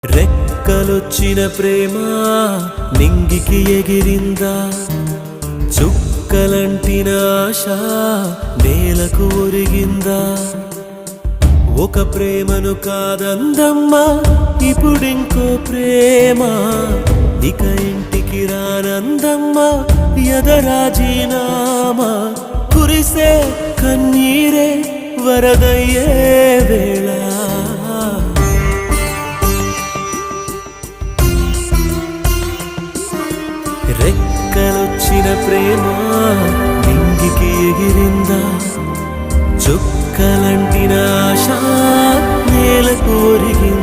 రెక్కలొచ్చిన ప్రేమ నింగికి ఎగిరిందా, చుక్కలంటిన ఆశ నేలకు ఒరిగిందా. ఒక ప్రేమను కాదందమ్మా ఇప్పుడింకో ప్రేమ, ఇక ఇంటికి రానందమ్మా ఎదరాజీనామా. కురిసే కన్నీరే వరదయ్యే వేళ, రెక్కలొచ్చిన ప్రేమ నింగికి ఎగిరిందా, చుక్కలంటిన ఆశ నేలకు ఒరిగిందా.